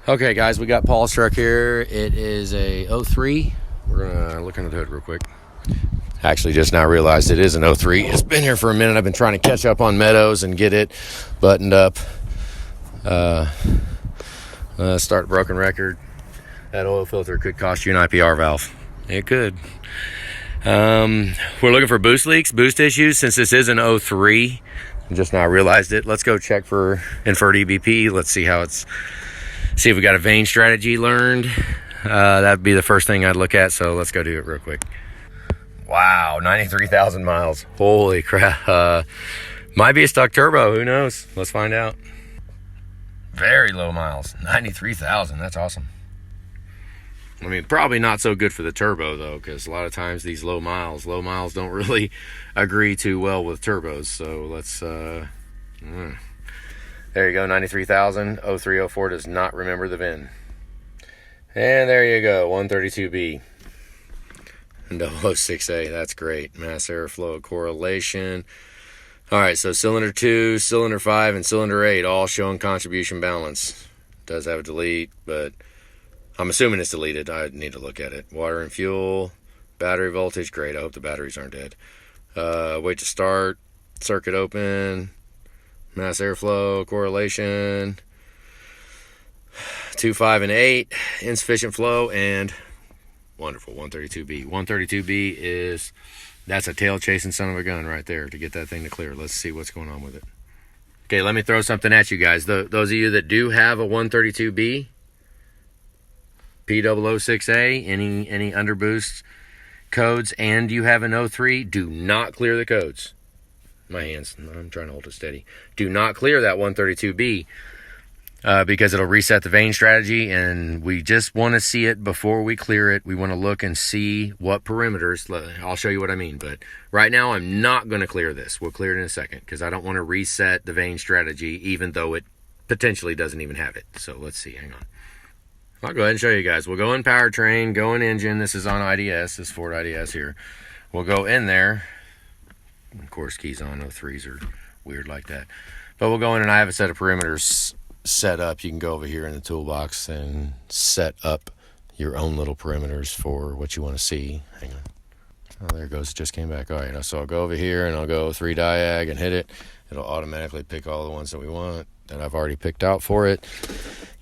Okay, guys, we got Paul's truck here. It is a 03. We're gonna look under the hood real quick. Actually, just now realized it is an 03. It's been here for a minute. I've been trying to catch up on Meadows and get it buttoned up. Start a broken record. That oil filter could cost you an IPR valve. It could. We're looking for boost leaks, boost issues. Since this is an 03, just now realized it. Let's go check for inferred EBP. Let's see how it's. See if we got a Vane strategy learned. That'd be the first thing I'd look at. So let's go do it real quick. Wow, 93,000 miles. Holy crap. Might be a stuck turbo. Who knows? Let's find out. Very low miles. 93,000. That's awesome. I mean, probably not so good for the turbo, though, because a lot of times these low miles don't really agree too well with turbos. So let's... There you go, 93,000. 0304 does not remember the VIN. And there you go, 132B. And 006A, that's great. Mass airflow correlation. All right, so cylinder 2, cylinder 5, and cylinder 8 all showing contribution balance. Does have a delete, but I'm assuming it's deleted. I need to look at it. Water and fuel, battery voltage, great. I hope the batteries aren't dead. Wait to start, circuit open. Mass airflow, correlation, 2, 5, and 8, insufficient flow, and wonderful, 132B. 132B is, that's a tail chasing son of a gun right there to get that thing to clear. Let's see what's going on with it. Okay, let me throw something at you guys. Those of you that do have a 132B, P-006A, any underboost codes, and you have an 03, do not clear the codes. My hands, I'm trying to hold it steady. Do not clear that 132B because it'll reset the Vane strategy, and we just want to see it before we clear it. We want to look and see what perimeters. I'll show you what I mean, but right now I'm not going to clear this. We'll clear it in a second because I don't want to reset the Vane strategy even though it potentially doesn't even have it. So let's see, hang on. I'll go ahead and show you guys. We'll go in powertrain, go in engine. This is on IDS, this Ford IDS here. We'll go in there. Of course, keys on 03s are weird like that. But we'll go in, and I have a set of perimeters set up. You can go over here in the toolbox and set up your own little perimeters for what you want to see. Hang on. Oh, there it goes. It just came back. All right, so I'll go over here, and I'll go 3 diag and hit it. It'll automatically pick all the ones that we want that I've already picked out for it.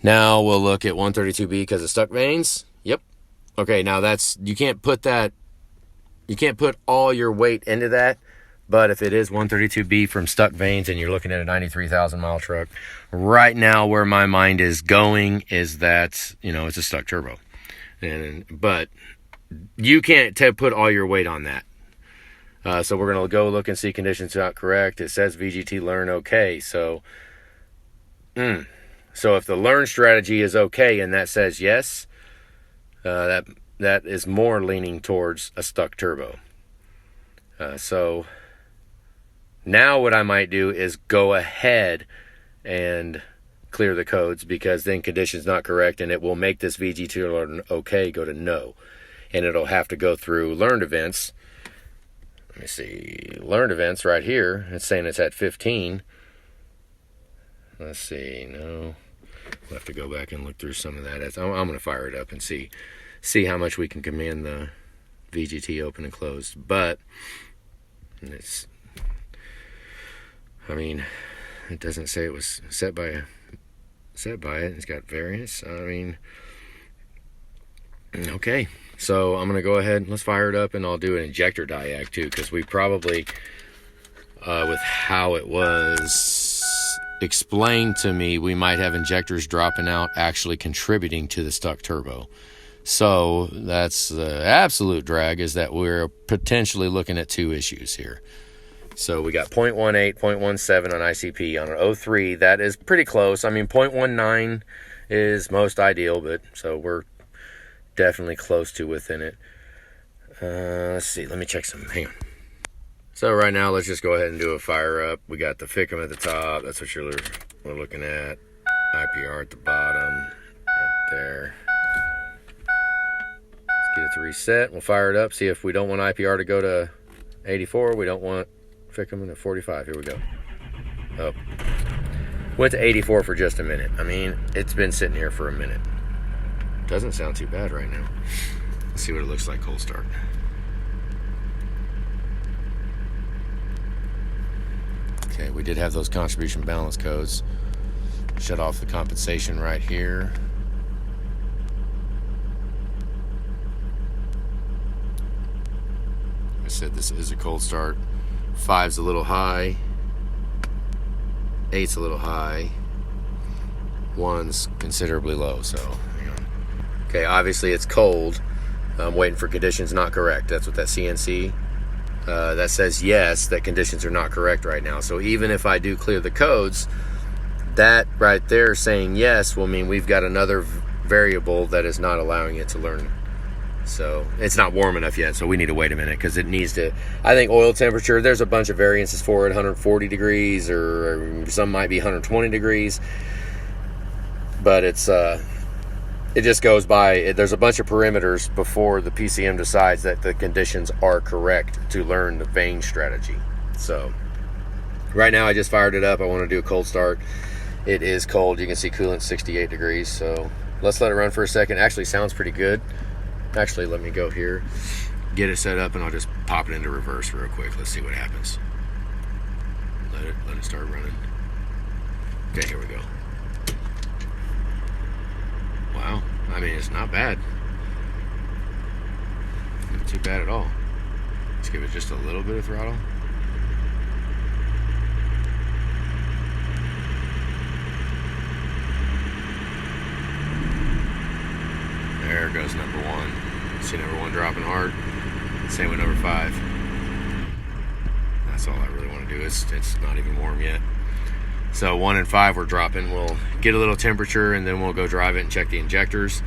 Now we'll look at 132B because of stuck vanes. Yep. Okay, now that's, you can't put all your weight into that. But if it is 132B from stuck vanes and you're looking at a 93,000 mile truck, right now where my mind is going is that, it's a stuck turbo. But you can't put all your weight on that. So we're going to go look and see conditions not correct. It says VGT learn okay. So if the learn strategy is okay and that says yes, that is more leaning towards a stuck turbo. So now what I might do is go ahead and clear the codes because then conditions not correct and it will make this VGT learn okay go to no. And it'll have to go through learned events. Let me see. Learned events right here. It's saying it's at 15. Let's see. No. We'll have to go back and look through some of that. I'm going to fire it up and see how much we can command the VGT open and closed. But it doesn't say it was set by it. It's got variance. Okay. So I'm going to go ahead, let's fire it up, and I'll do an injector diag too, because we probably, with how it was explained to me, we might have injectors dropping out actually contributing to the stuck turbo. So that's the absolute drag, is that we're potentially looking at 2 issues here. So we got 0.18, 0.17 on ICP. On an 03, that is pretty close. 0.19 is most ideal, but so we're definitely close to within it. Let's see. Let me check some. Hang on. So right now, let's just go ahead and do a fire up. We got the FICM at the top. That's what we're looking at. IPR at the bottom, right there. Let's get it to reset. We'll fire it up. See if we don't want IPR to go to 84. We don't want FICM at 45. Here we go. Oh. Went to 84 for just a minute. I mean, it's been sitting here for a minute. Doesn't sound too bad right now. Let's see what it looks like cold start. Okay, we did have those contribution balance codes. Shut off the compensation right here. I said this is a cold start. 5's a little high. 8's a little high. 1's considerably low, so hang on. Okay, obviously it's cold. I'm waiting for conditions not correct. That's what that CNC that says yes, that conditions are not correct right now. So even if I do clear the codes, that right there saying yes will mean we've got another variable that is not allowing it to learn. So it's not warm enough yet, so we need to wait a minute because it needs to. I think oil temperature, there's a bunch of variances for it, 140 degrees or some might be 120 degrees, but it's it just goes by. There's a bunch of parameters before the PCM decides that the conditions are correct to learn the Vane strategy. So right now I just fired it up. I want to do a cold start. It is cold. You can see coolant 68 degrees. So let's let it run for a second. Actually sounds pretty good. Actually, let me go here, get it set up, and I'll just pop it into reverse real quick. Let's see what happens. Let it start running. Okay, here we go. Wow, I mean, it's not bad. Not too bad at all. Let's give it just a little bit of throttle. There goes number 1. See number 1 dropping hard. Same with number 5. That's all I really want to do. It's not even warm yet. So 1 and 5 we're dropping. We'll get a little temperature and then we'll go drive it and check the injectors.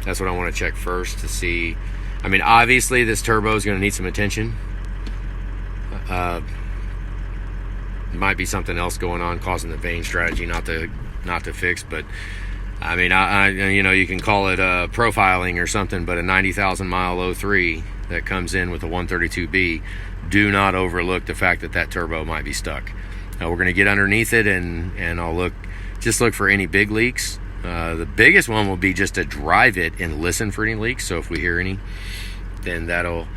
That's what I want to check first to see. I mean, obviously this turbo is going to need some attention. Might be something else going on causing the Vane strategy not to fix, but I mean, I you know, you can call it profiling or something, but a 90,000 mile 03 that comes in with a 132B, do not overlook the fact that that turbo might be stuck. We're going to get underneath it and I'll look for any big leaks. The biggest one will be just to drive it and listen for any leaks. So if we hear any, then that'll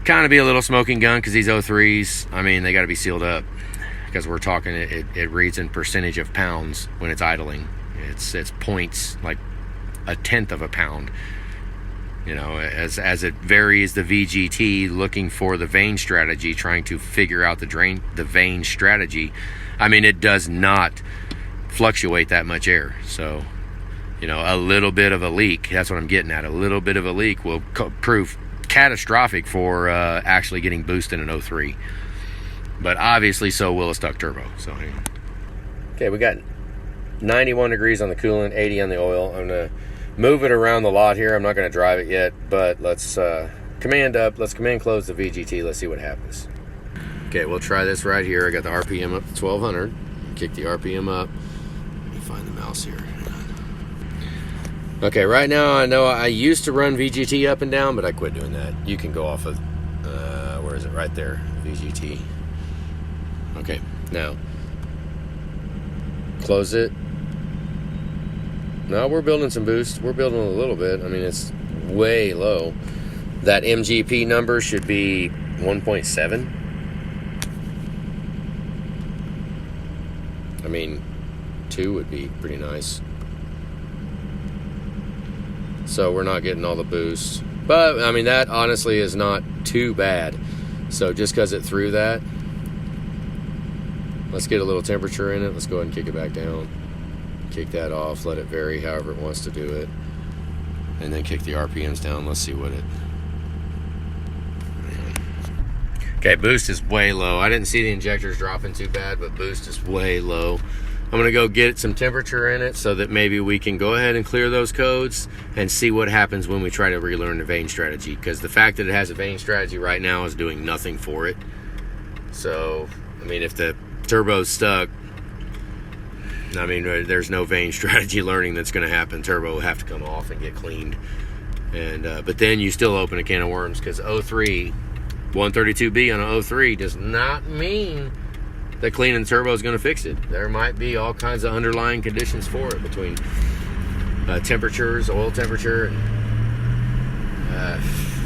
kind of be a little smoking gun, because these 03s, I mean, they got to be sealed up, because we're talking, it reads in percentage of pounds when it's idling. It's points, like a tenth of a pound. You know, as it varies the VGT, looking for the Vane strategy, trying to figure out the Vane strategy. I mean, it does not fluctuate that much air. So, you know, a little bit of a leak, that's what I'm getting at. A little bit of a leak will prove catastrophic for actually getting boost in an 03. But obviously, so will a stuck turbo. So, okay, we got 91 degrees on the coolant, 80 on the oil. I'm going to move it around the lot here. I'm not going to drive it yet, but let's command close the VGT. Let's see what happens. Okay, we'll try this right here. I got the RPM up to 1200. Kick the RPM up. Let me find the mouse here. Okay, right now I know I used to run VGT up and down, but I quit doing that. You can go off of, where is it? Right there, VGT. Okay, now close it. No, we're building some boost. We're building a little bit. I mean, it's way low. That MGP number should be 1.7. I mean, 2 would be pretty nice. So we're not getting all the boost. But, I mean, that honestly is not too bad. So just because it threw that, let's get a little temperature in it. Let's go ahead and kick it back down. Kick that off, let it vary however it wants to do it, and then kick the RPMs down. Let's see what it. Okay, boost is way low. I didn't see the injectors dropping too bad, but boost is way low. I'm gonna go get some temperature in it so that maybe we can go ahead and clear those codes and see what happens when we try to relearn the Vane strategy, because the fact that it has a Vane strategy right now is doing nothing for it. So, I mean, if the turbo's stuck, I mean, there's no Vane strategy learning that's going to happen. Turbo will have to come off and get cleaned. And but then you still open a can of worms, because 03, 132B on an 03 does not mean that cleaning the turbo is going to fix it. There might be all kinds of underlying conditions for it, between temperatures, oil temperature, and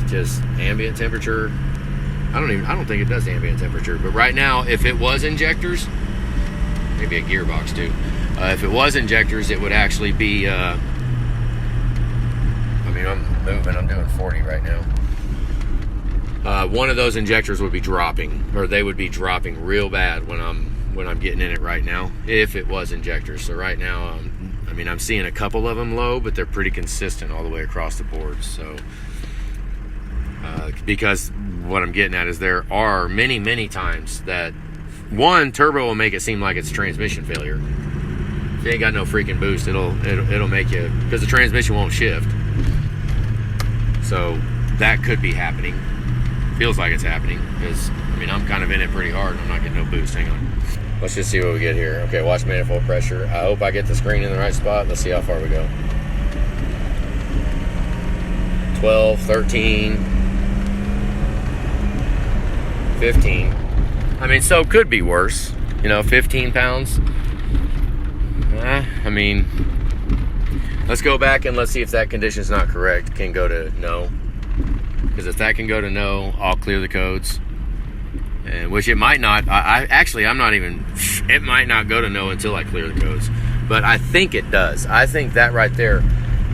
just ambient temperature. I don't think it does ambient temperature, but right now, if it was injectors, maybe a gearbox too. If it was injectors, it would actually be, I mean, I'm moving, I'm doing 40 right now. One of those injectors would be dropping, or they would be dropping real bad when I'm getting in it right now, if it was injectors. So right now, I mean, I'm seeing a couple of them low, but they're pretty consistent all the way across the board. So, because what I'm getting at is there are many times that one turbo will make it seem like it's a transmission failure. If you ain't got no freaking boost, it'll make you, because the transmission won't shift. So that could be happening. Feels like it's happening, because I mean, I'm kind of in it pretty hard and I'm not getting no boost. Hang on. Let's just see what we get here. Okay, watch manifold pressure. I hope I get the screen in the right spot. Let's see how far we go. 12, 13, 15. I mean, so it could be worse. You know, 15 pounds. I mean, let's go back and let's see if that condition is not correct. Can go to no. Because if that can go to no, I'll clear the codes. And which it might not. I'm not even. It might not go to no until I clear the codes. But I think it does. I think that right there.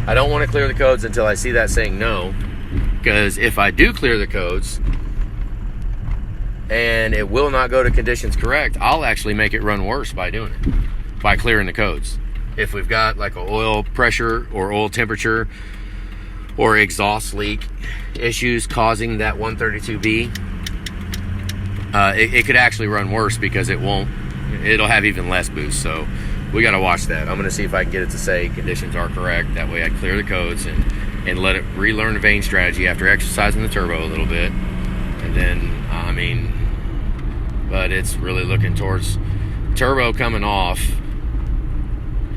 I don't want to clear the codes until I see that saying no. Because if I do clear the codes and it will not go to conditions correct, I'll actually make it run worse by doing it. By clearing the codes. If we've got like an oil pressure or oil temperature or exhaust leak issues causing that 132B, it could actually run worse because it'll have even less boost. So we got to watch that. I'm going to see if I can get it to say conditions are correct. That way I clear the codes and let it relearn the Vane strategy after exercising the turbo a little bit. And then, I mean, but it's really looking towards turbo coming off.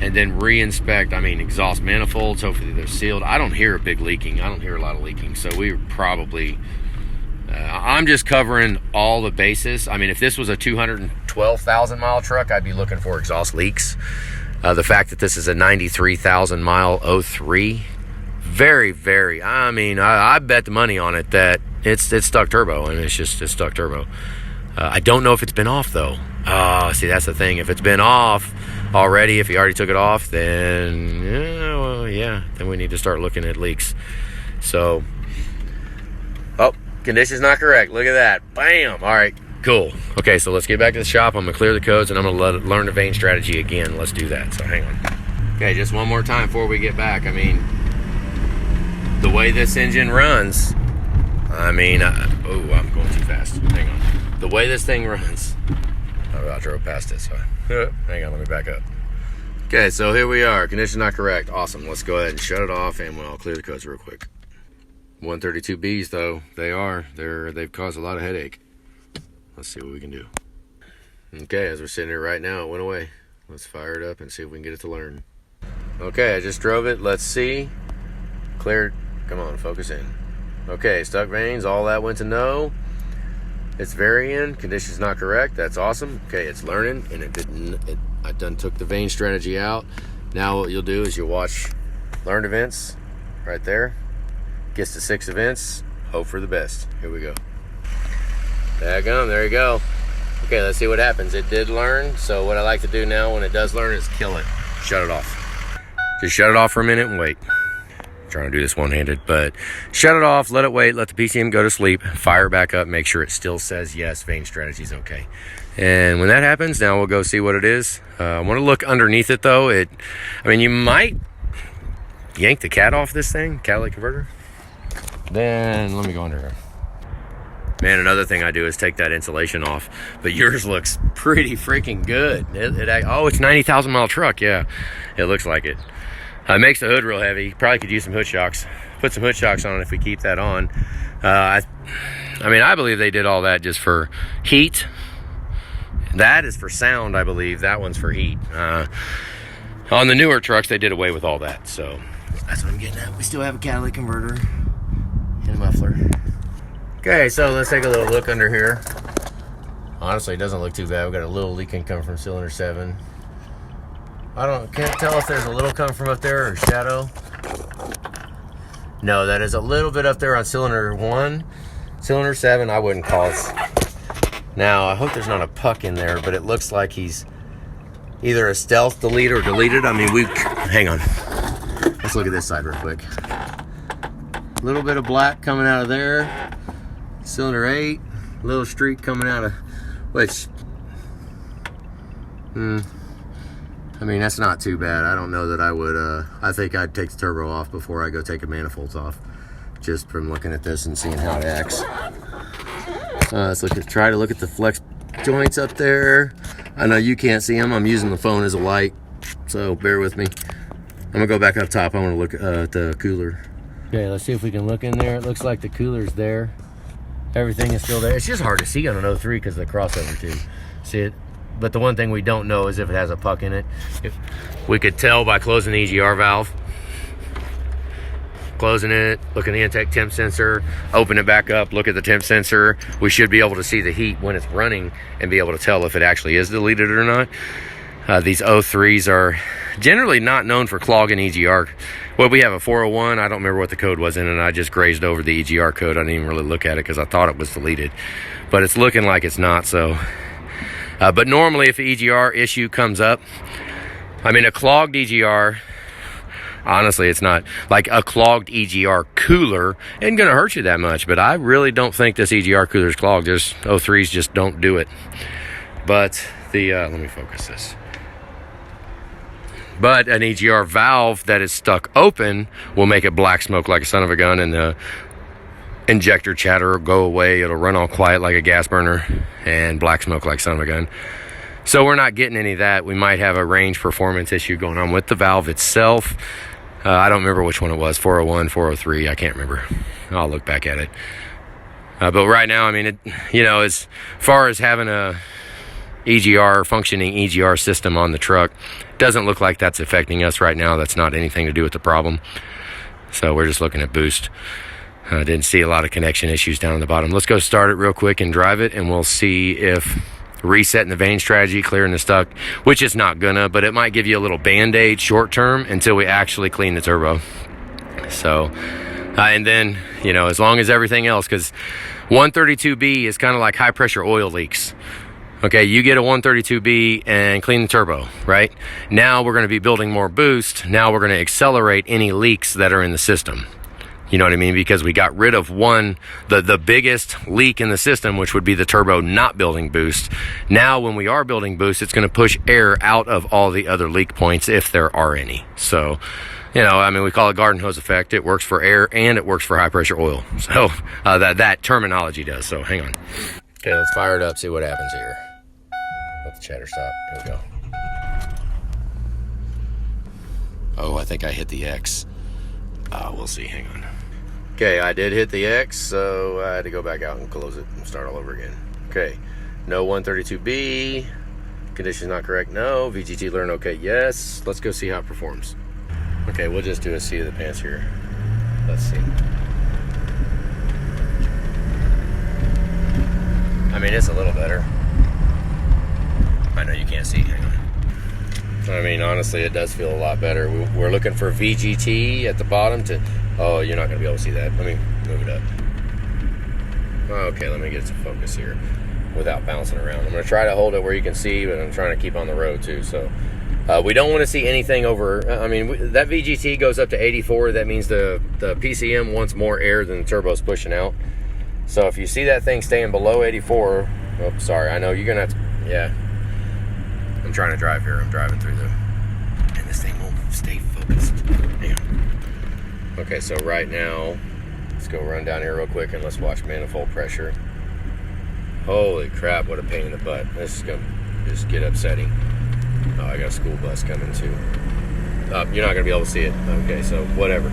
And then re-inspect, I mean, exhaust manifolds, hopefully they're sealed. I don't hear a big leaking. I don't hear a lot of leaking. So we probably, I'm just covering all the bases. I mean, if this was a 212,000 mile truck, I'd be looking for exhaust leaks. The fact that this is a 93,000 mile 03, very, I mean, I bet the money on it that it's stuck turbo, and it's stuck turbo. I don't know if it's been off though. See, that's the thing. If it's been off already, if he already took it off, then then we need to start looking at leaks. So, condition's not correct. Look at that. Bam. All right, cool. Okay, so let's get back to the shop. I'm gonna clear the codes and I'm gonna learn the Vane strategy again. Let's do that. So hang on. Okay, just one more time before we get back. I mean, the way this engine runs, I mean, I'm going too fast. Hang on. The way this thing runs, I drove past it, so hang on, let me back up. Okay, so here we are. Condition not correct. Awesome. Let's go ahead and shut it off, and we'll clear the codes real quick. 132Bs, though, they've caused a lot of headache. Let's see what we can do. Okay, as we're sitting here right now, it went away. Let's fire it up and see if we can get it to learn. Okay, I just drove it. Let's see. Cleared. Come on, focus in. Okay, stuck vanes. All that went to no. It's varying. Condition's not correct. That's awesome. Okay, it's learning, and I done took the Vane strategy out. Now what you'll do is you'll watch learned events right there. Gets to 6 events. Hope for the best. Here we go. Daggum, there you go. Okay, let's see what happens. It did learn. So what I like to do now when it does learn is kill it. Shut it off. Just shut it off for a minute and wait. Trying to do this one-handed, but shut it off, let it wait, let the PCM go to sleep, fire back up, make sure it still says yes, Vane strategy's okay. And when that happens, now we'll go see what it is. I want to look underneath it though. I mean, you might yank the cat off this thing, catalytic converter. Then let me go under here. Man, another thing I do is take that insulation off, but yours looks pretty freaking good. It's 90,000 mile truck. Yeah, it looks like it. It makes the hood real heavy. Probably could use some hood shocks. Put some hood shocks on if we keep that on. I mean, I believe they did all that just for heat. That is for sound, I believe. That one's for heat. On the newer trucks, they did away with all that. So that's what I'm getting at. We still have a catalytic converter and a muffler. Okay, so let's take a little look under here Honestly, it doesn't look too bad. We've got a little leaking coming from cylinder 7. Can't tell if there's a little coming from up there or shadow. No, that is a little bit up there on cylinder 1. Cylinder 7, I wouldn't call it. Now, I hope there's not a puck in there, but it looks like he's either a stealth delete or deleted. I mean, hang on. Let's look at this side real quick. A little bit of black coming out of there. Cylinder 8, little streak coming out of, which, I mean, that's not too bad. I don't know that I would, I think I'd take the turbo off before I go take the manifolds off, just from looking at this and seeing how it acts. Let's try to look at the flex joints up there. I know you can't see them. I'm using the phone as a light, so bear with me. I'm gonna go back up top. I want to look at the cooler. Okay, let's see if we can look in there. It looks like the cooler's there. Everything is still there. It's just hard to see on an 03 because of the crossover tube. See it? But the one thing we don't know is if it has a puck in it. We could tell by closing the EGR valve. Closing it, look at the intake temp sensor, open it back up, look at the temp sensor. We should be able to see the heat when it's running and be able to tell if it actually is deleted or not. These 03s are generally not known for clogging EGR. Well, we have a 401. I don't remember what the code was in it. I just grazed over the EGR code. I didn't even really look at it because I thought it was deleted. But it's looking like it's not, so. But normally if the EGR issue comes up, I mean, a clogged EGR, honestly, it's not like a clogged EGR cooler isn't going to hurt you that much. But I really don't think this EGR cooler is clogged. There's 03s just don't do it. But let me focus this. But an EGR valve that is stuck open will make it black smoke like a son of a gun, and the injector chatter will go away. It'll run all quiet like a gas burner and black smoke like son of a gun. So we're not getting any of that. We might have a range performance issue going on with the valve itself. I don't remember which one it was, 401, 403, I can't remember. I'll look back at it. But right now, I mean, as far as having a functioning EGR system on the truck, doesn't look like that's affecting us right now. That's not anything to do with the problem. So we're just looking at boost. Didn't see a lot of connection issues down on the bottom. Let's go start it real quick and drive it, and we'll see if resetting the Vane strategy, clearing the stuck, which is not gonna, but it might give you a little band-aid short term until we actually clean the turbo. So, and then, as long as everything else, because 132B is kind of like high pressure oil leaks. Okay, you get a 132B and clean the turbo, right? Now we're going to be building more boost. Now we're going to accelerate any leaks that are in the system. You know what I mean? Because we got rid of the biggest leak in the system, which would be the turbo not building boost. Now when we are building boost, it's going to push air out of all the other leak points if there are any. So, we call it garden hose effect. It works for air and it works for high pressure oil. So that terminology does. So hang on. Okay, let's fire it up, see what happens here. Let the chatter stop. Here we go. Oh, I think I hit the X. We'll see. Hang on. Okay, I did hit the X, so I had to go back out and close it and start all over again. Okay, no 132B. Conditions not correct, no. VGT learn, okay, yes. Let's go see how it performs. Okay, we'll just do a seat of the pants here. Let's see. I mean, it's a little better. I know you can't see. Hang on. I mean, honestly, it does feel a lot better. We're looking for VGT at the bottom to... Oh, you're not going to be able to see that. Let me move it up. Okay, let me get it to focus here without bouncing around. I'm going to try to hold it where you can see, but I'm trying to keep on the road too. So we don't want to see anything over... that VGT goes up to 84. That means the PCM wants more air than the turbo's pushing out. So if you see that thing staying below 84... Oh, sorry. I know you're going to have to... Yeah. I'm trying to drive here. I'm driving through them. And this thing won't stay focused. Hang on. Okay, so right now, let's go run down here real quick and let's watch manifold pressure. Holy crap, what a pain in the butt. This is going to just get upsetting. Oh, I got a school bus coming too. Oh, you're not going to be able to see it. Okay, so whatever.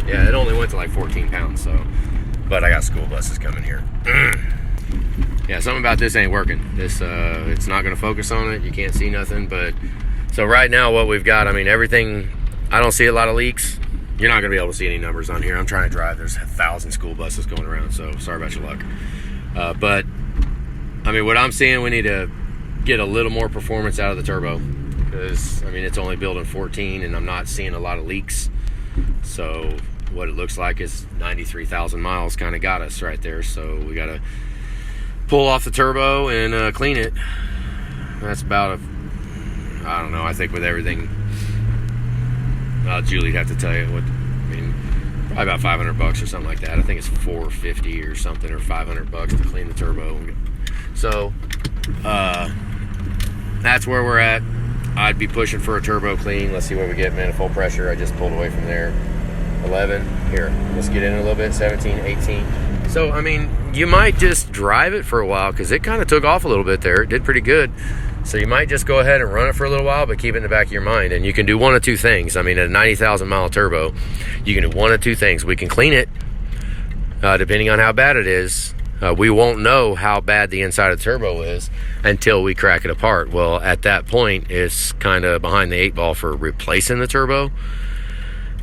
Yeah, it only went to like 14 pounds, so. But I got school buses coming here. Yeah, something about this ain't working. This, it's not going to focus on it. You can't see nothing. But so right now, what we've got, I mean, everything. I don't see a lot of leaks. you're not going to be able to see any numbers on here. I'm trying to drive. There's 1,000 school buses going around, so sorry about your luck. But, I mean, what I'm seeing, we need to get a little more performance out of the turbo. Because, I mean, it's only building 14, and I'm not seeing a lot of leaks. So, what it looks like is 93,000 miles kind of got us right there. So, we got to pull off the turbo and clean it. That's about I don't know, I think with everything, Julie'd have to tell you what, I mean, probably about $500 or something like that. I think it's $450 or something, or $500 to clean the turbo. So, that's where we're at. I'd be pushing for a turbo clean. Let's see what we get. Manifold pressure, I just pulled away from there. 11, here, let's get in a little bit. 17, 18. So, I mean, you might just drive it for a while, because it kind of took off a little bit there. It did pretty good. So you might just go ahead and run it for a little while, but keep it in the back of your mind. And you can do one of two things. I mean, at a 90,000 mile turbo, you can do one of two things. We can clean it, depending on how bad it is. We won't know how bad the inside of the turbo is until we crack it apart. Well, at that point, it's kind of behind the 8 ball for replacing the turbo.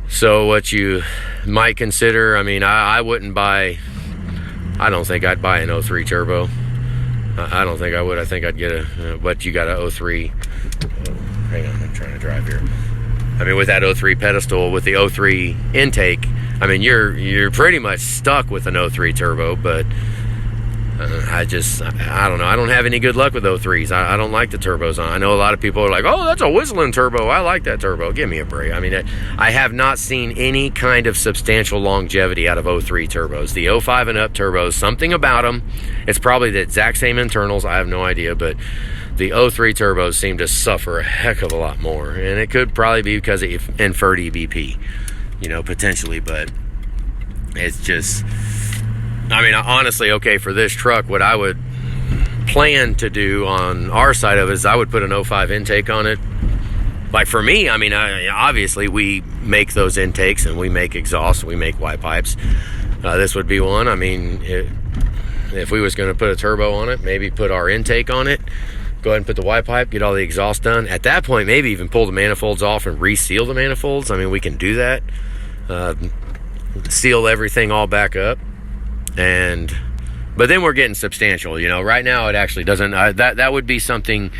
So what you might consider, I mean, I wouldn't buy, I don't think I'd buy an 03 turbo. I don't think I would. I think I'd get but you got a 03. Hang on, I'm trying to drive here. I mean, with that 03 pedestal, with the 03 intake, I mean, you're pretty much stuck with an 03 turbo, but I don't know. I don't have any good luck with 03s. I don't like the turbos on. I know a lot of people are like, oh, that's a whistling turbo. I like that turbo. Give me a break. I mean, I have not seen any kind of substantial longevity out of 03 turbos. The 05 and up turbos, something about them. It's probably the exact same internals. I have no idea, but the 03 turbos seem to suffer a heck of a lot more. And it could probably be because of inferred EBP, potentially, but it's just... I mean, honestly, okay, for this truck, what I would plan to do on our side of it is I would put an 05 intake on it. Like for me, I mean, obviously we make those intakes and we make exhaust, we make Y pipes. This would be one. I mean, if we was going to put a turbo on it, maybe put our intake on it, go ahead and put the Y pipe, get all the exhaust done. At that point, maybe even pull the manifolds off and reseal the manifolds. I mean, we can do that. Seal everything all back up. But then we're getting substantial, right now it actually doesn't, that would be something,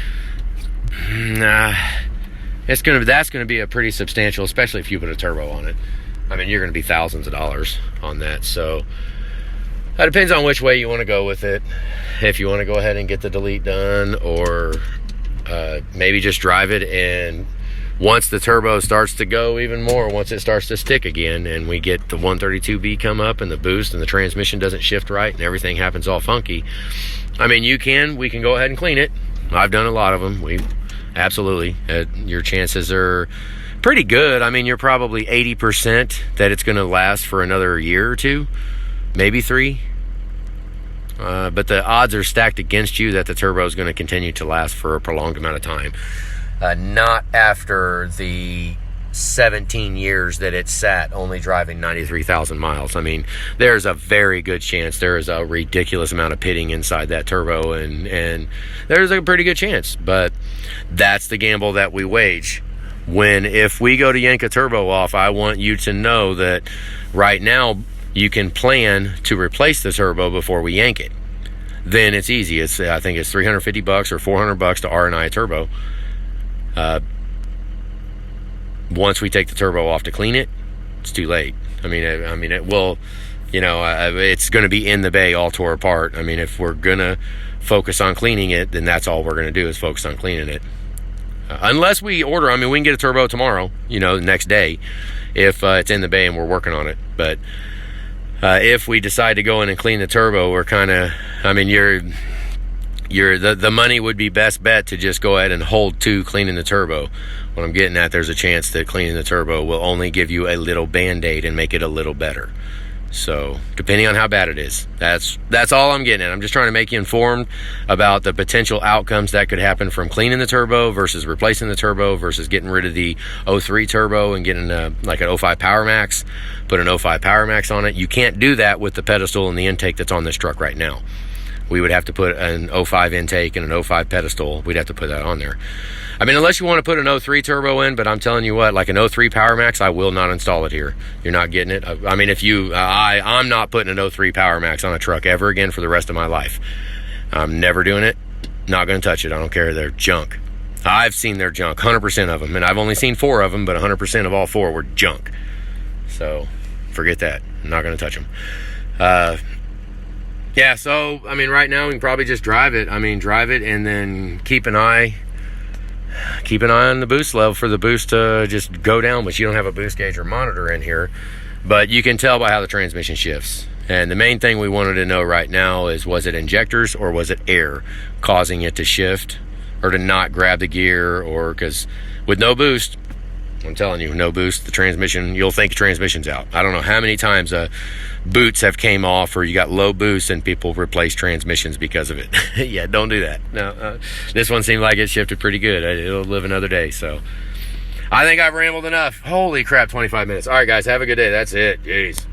that's going to be a pretty substantial, especially if you put a turbo on it. I mean, you're going to be thousands of dollars on that. So that depends on which way you want to go with it. If you want to go ahead and get the delete done, or maybe just drive it, and once the turbo starts to go even more, once it starts to stick again, and we get the 132B come up and the boost and the transmission doesn't shift right and everything happens all funky, I mean, we can go ahead and clean it. I've done a lot of them. Absolutely, your chances are pretty good. I mean, you're probably 80% that it's going to last for another year or two, maybe 3. But the odds are stacked against you that the turbo is going to continue to last for a prolonged amount of time. Not after the 17 years that it sat only driving 93,000 miles. I mean, there's a very good chance there is a ridiculous amount of pitting inside that turbo, and there's a pretty good chance. But that's the gamble that we wage. If we go to yank a turbo off, I want you to know that right now you can plan to replace the turbo before we yank it. Then it's easy. I think it's $350 or $400 to R&I a turbo. Once we take the turbo off to clean it, it's too late. I mean, it will, it's going to be in the bay all tore apart. I mean, if we're going to focus on cleaning it, then that's all we're going to do is focus on cleaning it. Unless we order, I mean, we can get a turbo tomorrow, the next day, if it's in the bay and we're working on it. But if we decide to go in and clean the turbo, we're kind of, I mean, the money would be best bet to just go ahead and hold to cleaning the turbo. What I'm getting at, there's a chance that cleaning the turbo will only give you a little band-aid and make it a little better. So depending on how bad it is, that's all I'm getting at. I'm just trying to make you informed about the potential outcomes that could happen from cleaning the turbo versus replacing the turbo versus getting rid of the 03 turbo and getting like an 05 Power Max, put an 05 Power Max on it. You can't do that with the pedestal and the intake that's on this truck right now. we would have to put an 05 intake and an 05 pedestal. We'd have to put that on there. I mean, unless you want to put an 03 turbo in, but I'm telling you what, like an 03 Power Max, I will not install it here. You're not getting it. I mean, if you, I'm not putting an 03 Power Max on a truck ever again for the rest of my life. I'm never doing it. Not going to touch it. I don't care. They're junk. I've seen their junk, 100% of them, and I've only seen 4 of them, but 100% of all 4 were junk. So forget that. I'm not going to touch them. Yeah, so, I mean, right now we can probably just drive it. I mean, drive it and then keep an eye on the boost level for the boost to just go down, but you don't have a boost gauge or monitor in here. But you can tell by how the transmission shifts. And the main thing we wanted to know right now is, was it injectors or was it air causing it to shift or to not grab the gear? Or because with no boost, I'm telling you, no boost, the transmission, you'll think the transmission's out. I don't know how many times boots have came off or you got low boost and people replace transmissions because of it. Yeah, don't do that. No, this one seemed like it shifted pretty good. It'll live another day. So I think I've rambled enough. Holy crap, 25 minutes. All right, guys, have a good day. That's it. Jeez.